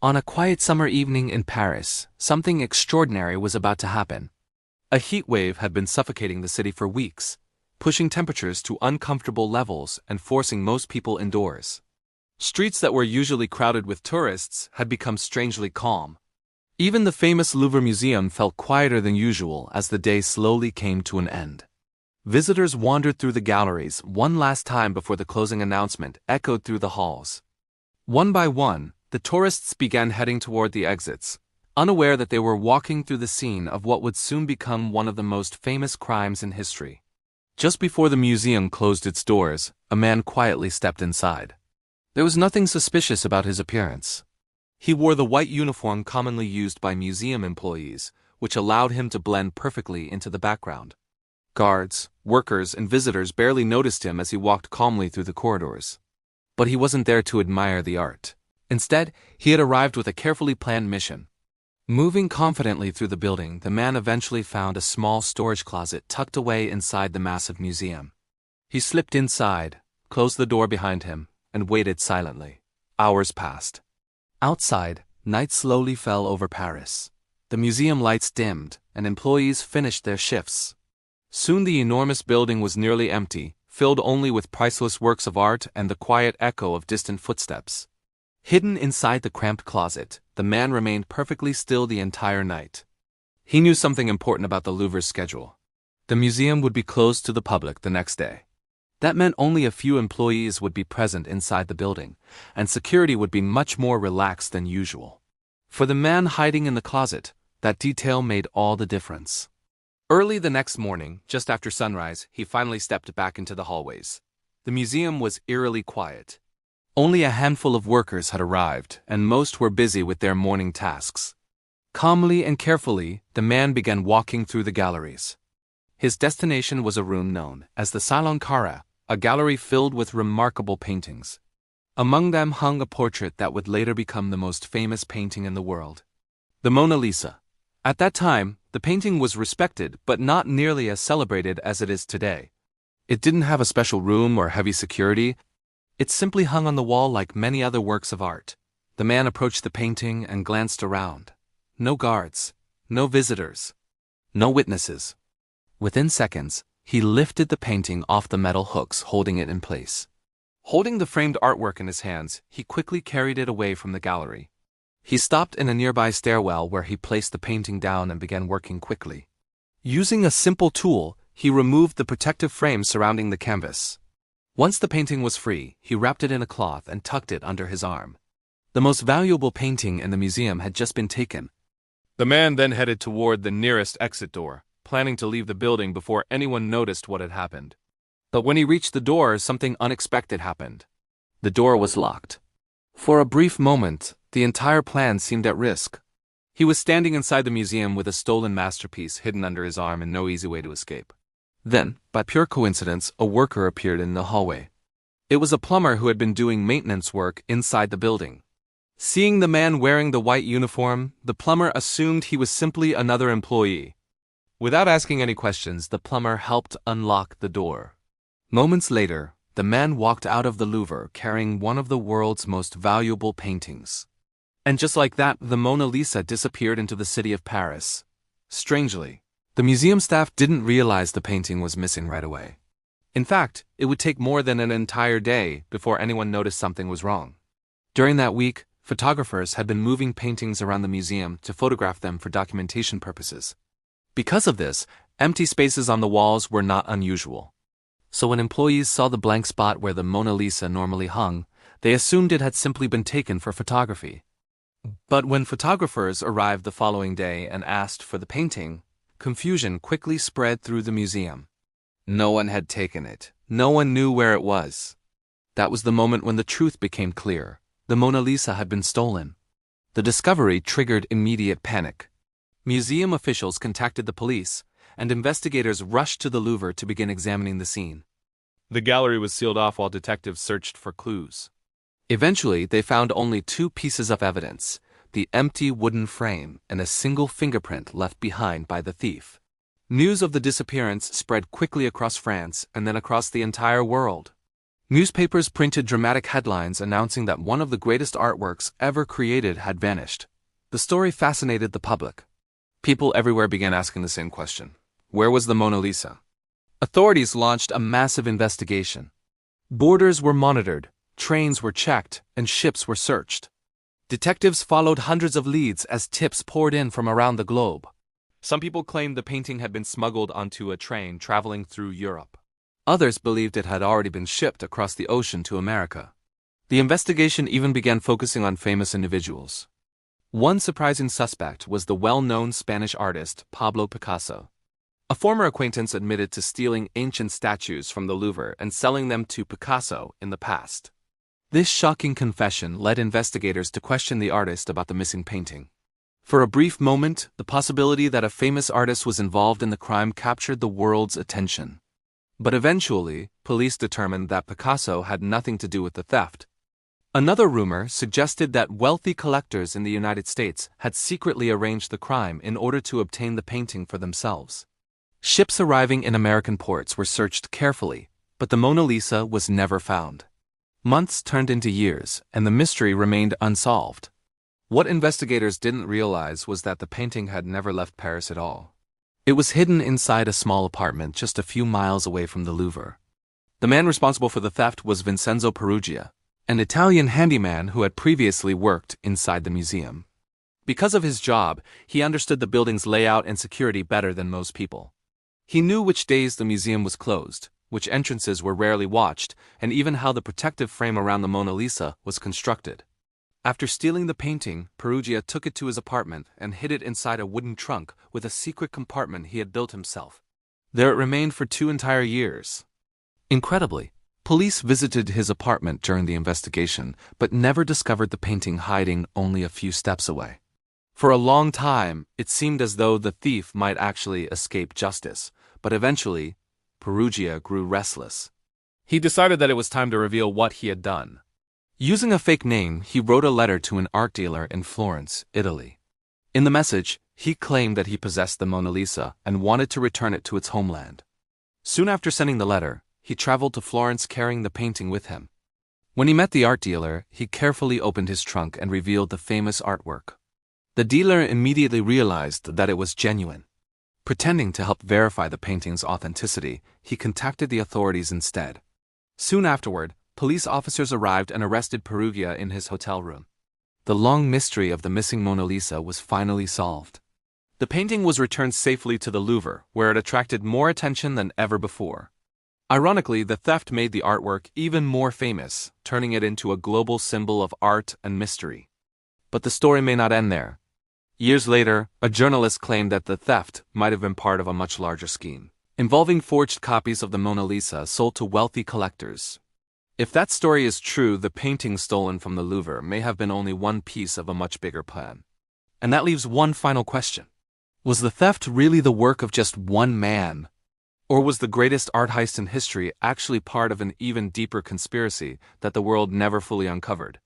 On a quiet summer evening in Paris, something extraordinary was about to happen. A heat wave had been suffocating the city for weeks, pushing temperatures to uncomfortable levels and forcing most people indoors. Streets that were usually crowded with tourists had become strangely calm. Even the famous Louvre Museum felt quieter than usual as the day slowly came to an end. Visitors wandered through the galleries one last time before the closing announcement echoed through the halls. One by one, the tourists began heading toward the exits, unaware that they were walking through the scene of what would soon become one of the most famous crimes in history. Just before the museum closed its doors, a man quietly stepped inside. There was nothing suspicious about his appearance. He wore the white uniform commonly used by museum employees, which allowed him to blend perfectly into the background. Guards, workers, and visitors barely noticed him as he walked calmly through the corridors. But he wasn't there to admire the art. Instead, he had arrived with a carefully planned mission. Moving confidently through the building, the man eventually found a small storage closet tucked away inside the massive museum. He slipped inside, closed the door behind him, and waited silently. Hours passed. Outside, night slowly fell over Paris. The museum lights dimmed, and employees finished their shifts. Soon the enormous building was nearly empty, filled only with priceless works of art and the quiet echo of distant footsteps. Hidden inside the cramped closet, the man remained perfectly still the entire night. He knew something important about the Louvre's schedule. The museum would be closed to the public the next day. That meant only a few employees would be present inside the building, and security would be much more relaxed than usual. For the man hiding in the closet, that detail made all the difference. Early the next morning, just after sunrise, he finally stepped back into the hallways. The museum was eerily quiet. Only a handful of workers had arrived, and most were busy with their morning tasks. Calmly and carefully, the man began walking through the galleries. His destination was a room known as the Salon Carré, a gallery filled with remarkable paintings. Among them hung a portrait that would later become the most famous painting in the world, the Mona Lisa. At that time, the painting was respected but not nearly as celebrated as it is today. It didn't have a special room or heavy security. It simply hung on the wall like many other works of art. The man approached the painting and glanced around. No guards, no visitors, no witnesses. Within seconds, he lifted the painting off the metal hooks holding it in place. Holding the framed artwork in his hands, he quickly carried it away from the gallery. He stopped in a nearby stairwell where he placed the painting down and began working quickly. Using a simple tool, he removed the protective frame surrounding the canvas. Once the painting was free, he wrapped it in a cloth and tucked it under his arm. The most valuable painting in the museum had just been taken. The man then headed toward the nearest exit door, planning to leave the building before anyone noticed what had happened. But when he reached the door, something unexpected happened. The door was locked. For a brief moment, the entire plan seemed at risk. He was standing inside the museum with a stolen masterpiece hidden under his arm and no easy way to escape. Then, by pure coincidence, a worker appeared in the hallway. It was a plumber who had been doing maintenance work inside the building. Seeing the man wearing the white uniform, the plumber assumed he was simply another employee. Without asking any questions, the plumber helped unlock the door. Moments later, the man walked out of the Louvre carrying one of the world's most valuable paintings. And just like that, the Mona Lisa disappeared into the city of Paris. Strangely, the museum staff didn't realize the painting was missing right away. In fact, it would take more than an entire day before anyone noticed something was wrong. During that week, photographers had been moving paintings around the museum to photograph them for documentation purposes. Because of this, empty spaces on the walls were not unusual. So when employees saw the blank spot where the Mona Lisa normally hung, they assumed it had simply been taken for photography. But when photographers arrived the following day and asked for the painting, confusion quickly spread through the museum. No one had taken it. No one knew where it was. That was the moment when the truth became clear. The Mona Lisa had been stolen. The discovery triggered immediate panic. Museum officials contacted the police, and investigators rushed to the Louvre to begin examining the scene. The gallery was sealed off while detectives searched for clues. Eventually, they found only two pieces of evidence: the empty wooden frame and a single fingerprint left behind by the thief. News of the disappearance spread quickly across France and then across the entire world. Newspapers printed dramatic headlines announcing that one of the greatest artworks ever created had vanished. The story fascinated the public. People everywhere began asking the same question: where was the Mona Lisa? Authorities launched a massive investigation. Borders were monitored, trains were checked, and ships were searched. Detectives followed hundreds of leads as tips poured in from around the globe. Some people claimed the painting had been smuggled onto a train traveling through Europe. Others believed it had already been shipped across the ocean to America. The investigation even began focusing on famous individuals. One surprising suspect was the well-known Spanish artist Pablo Picasso. A former acquaintance admitted to stealing ancient statues from the Louvre and selling them to Picasso in the past. This shocking confession led investigators to question the artist about the missing painting. For a brief moment, the possibility that a famous artist was involved in the crime captured the world's attention. But eventually, police determined that Picasso had nothing to do with the theft. Another rumor suggested that wealthy collectors in the United States had secretly arranged the crime in order to obtain the painting for themselves. Ships arriving in American ports were searched carefully, but the Mona Lisa was never found. Months turned into years, and the mystery remained unsolved. What investigators didn't realize was that the painting had never left Paris at all. It was hidden inside a small apartment just a few miles away from the Louvre. The man responsible for the theft was Vincenzo Peruggia, an Italian handyman who had previously worked inside the museum. Because of his job, he understood the building's layout and security better than most people. He knew which days the museum was closed, which entrances were rarely watched, and even how the protective frame around the Mona Lisa was constructed. After stealing the painting, Peruggia took it to his apartment and hid it inside a wooden trunk with a secret compartment he had built himself. There it remained for 2 entire years. Incredibly, police visited his apartment during the investigation, but never discovered the painting hiding only a few steps away. For a long time, it seemed as though the thief might actually escape justice, but eventually, Peruggia grew restless. He decided that it was time to reveal what he had done. Using a fake name, he wrote a letter to an art dealer in Florence, Italy. In the message, he claimed that he possessed the Mona Lisa and wanted to return it to its homeland. Soon after sending the letter, he traveled to Florence carrying the painting with him. When he met the art dealer, he carefully opened his trunk and revealed the famous artwork. The dealer immediately realized that it was genuine. Pretending to help verify the painting's authenticity, he contacted the authorities instead. Soon afterward, police officers arrived and arrested Peruggia in his hotel room. The long mystery of the missing Mona Lisa was finally solved. The painting was returned safely to the Louvre, where it attracted more attention than ever before. Ironically, the theft made the artwork even more famous, turning it into a global symbol of art and mystery. But the story may not end there. Years later, a journalist claimed that the theft might have been part of a much larger scheme, involving forged copies of the Mona Lisa sold to wealthy collectors. If that story is true, the painting stolen from the Louvre may have been only one piece of a much bigger plan. And that leaves one final question. Was the theft really the work of just one man? Or was the greatest art heist in history actually part of an even deeper conspiracy that the world never fully uncovered?